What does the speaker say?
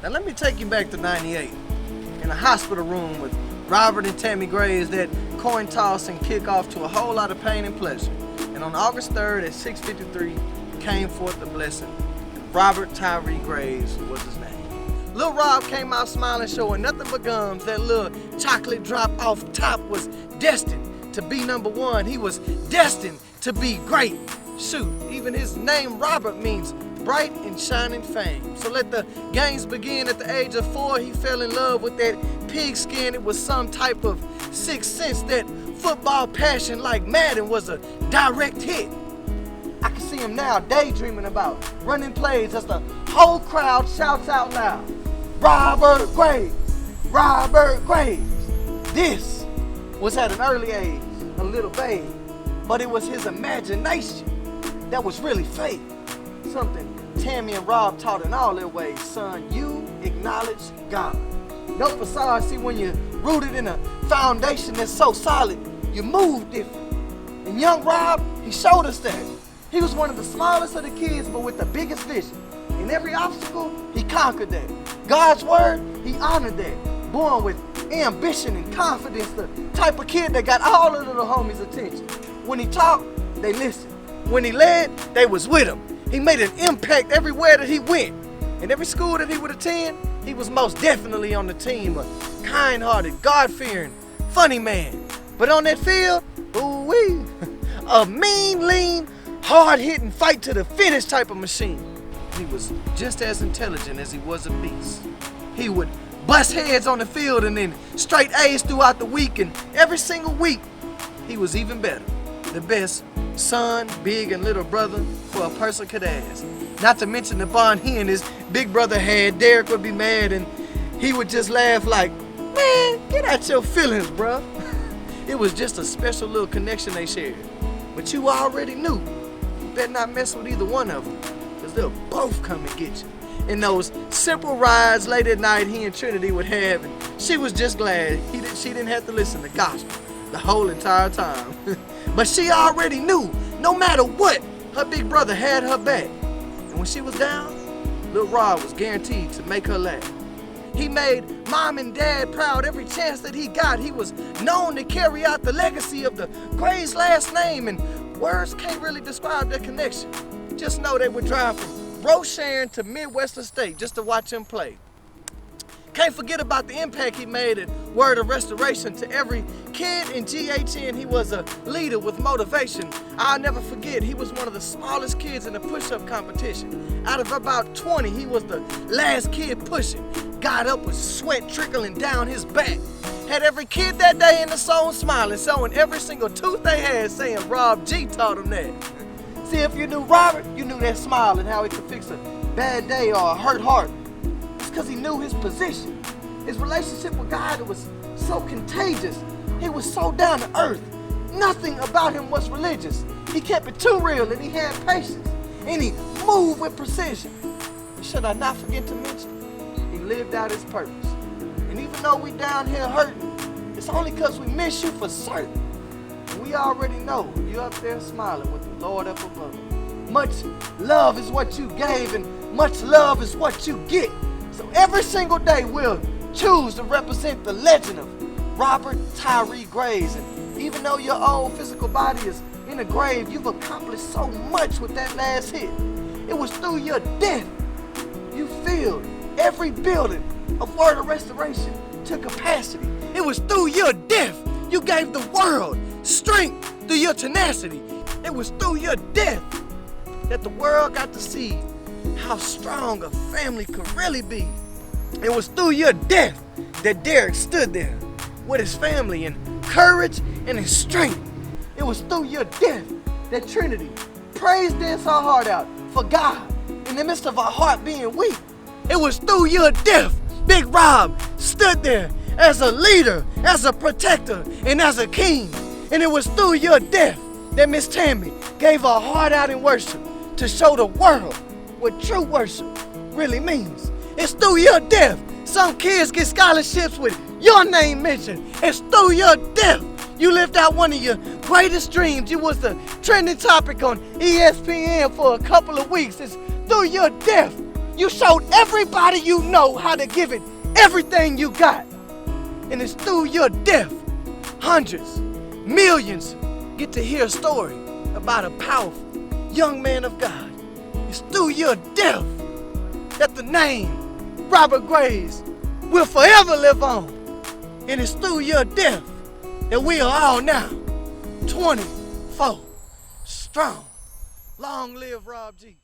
Now let me take you back to 98. In a hospital room with Robert and Tammy Graves, that coin toss and kick off to a whole lot of pain and pleasure. And on August 3rd at 6:53 came forth the blessing. Robert Tyree Graves was his name. Lil Rob came out smiling, showing nothing but gums. That little chocolate drop off top was destined to be number one. He was destined to be great. Shoot, even his name Robert means bright and shining fame. So let the games begin. At the age of 4, he fell in love with that pigskin. It was some type of sixth sense. That football passion like Madden was a direct hit. I can see him now daydreaming about running plays as the whole crowd shouts out loud, Robert Graves, Robert Graves. This was at an early age, a little babe, but it was his imagination that was really faith. Something Tammy and Rob taught in all their ways. Son, you acknowledge God. No facade. See, when you're rooted in a foundation that's so solid, you move different. And young Rob, he showed us that. He was one of the smallest of the kids, but with the biggest vision. In every obstacle, he conquered that. God's word, he honored that. Born with ambition and confidence, the type of kid that got all the little homies' attention. When he talked, they listened. When he led, they was with him. He made an impact everywhere that he went. In every school that he would attend, he was most definitely on the team. A kind-hearted, God-fearing, funny man. But on that field, ooh-wee, a mean, lean, hard-hitting, fight to the finish type of machine. He was just as intelligent as he was a beast. He would bust heads on the field and then straight A's throughout the week, and every single week, he was even better. The best son, big and little brother for a person could ask. Not to mention the bond he and his big brother had. Derek would be mad and he would just laugh like, man, get out your feelings, bruh. It was just a special little connection they shared. But you already knew, you better not mess with either one of them, because they'll both come and get you. In those simple rides late at night he and Trinity would have, and she was just glad she didn't have to listen to gospel the whole entire time. But she already knew, no matter what, her big brother had her back. And when she was down, Lil Rob was guaranteed to make her laugh. He made mom and dad proud every chance that he got. He was known to carry out the legacy of the Graves last name, and words can't really describe their connection. Just know they would drive from Rosharon to Midwestern State just to watch him play. Can't forget about the impact he made at Word of Restoration. To every kid in GHN, he was a leader with motivation. I'll never forget, he was one of the smallest kids in the push-up competition. Out of about 20, he was the last kid pushing. Got up with sweat trickling down his back. Had every kid that day in the zone smiling, showing every single tooth they had, saying Rob G taught him that. See, if you knew Robert, you knew that smile and how he could fix a bad day or a hurt heart. It's because he knew his position. His relationship with God, it was so contagious. He was so down to earth. Nothing about him was religious. He kept it too real, and he had patience. And he moved with precision. Should I not forget to mention, he lived out his purpose. And even though we down here hurting, it's only because we miss you for certain. And we already know you're up there smiling with the Lord up above. Much love is what you gave, and much love is what you get. So every single day we'll choose to represent the legend of Robert Tyree Graves. And even though your old physical body is in a grave, you've accomplished so much with that last hit. It was through your death you filled every building of Word of Restoration to capacity. It was through your death you gave the world strength through your tenacity. It was through your death that the world got to see how strong a family could really be. It was through your death that Derek stood there with his family in courage and in strength. It was through your death that Trinity praise danced her heart out for God in the midst of our heart being weak. It was through your death Big Rob stood there as a leader, as a protector, and as a king. And it was through your death that Miss Tammy gave her heart out in worship to show the world what true worship really means. It's through your death some kids get scholarships with your name mentioned. It's through your death you lived out one of your greatest dreams. You was the trending topic on ESPN for a couple of weeks. It's through your death You showed everybody you know how to give it everything you got. And it's through your death, hundreds, millions get to hear a story about a powerful young man of God. It's through your death that the name Robert Graves will forever live on. And it's through your death that we are all now 24 strong. Long live Rob G.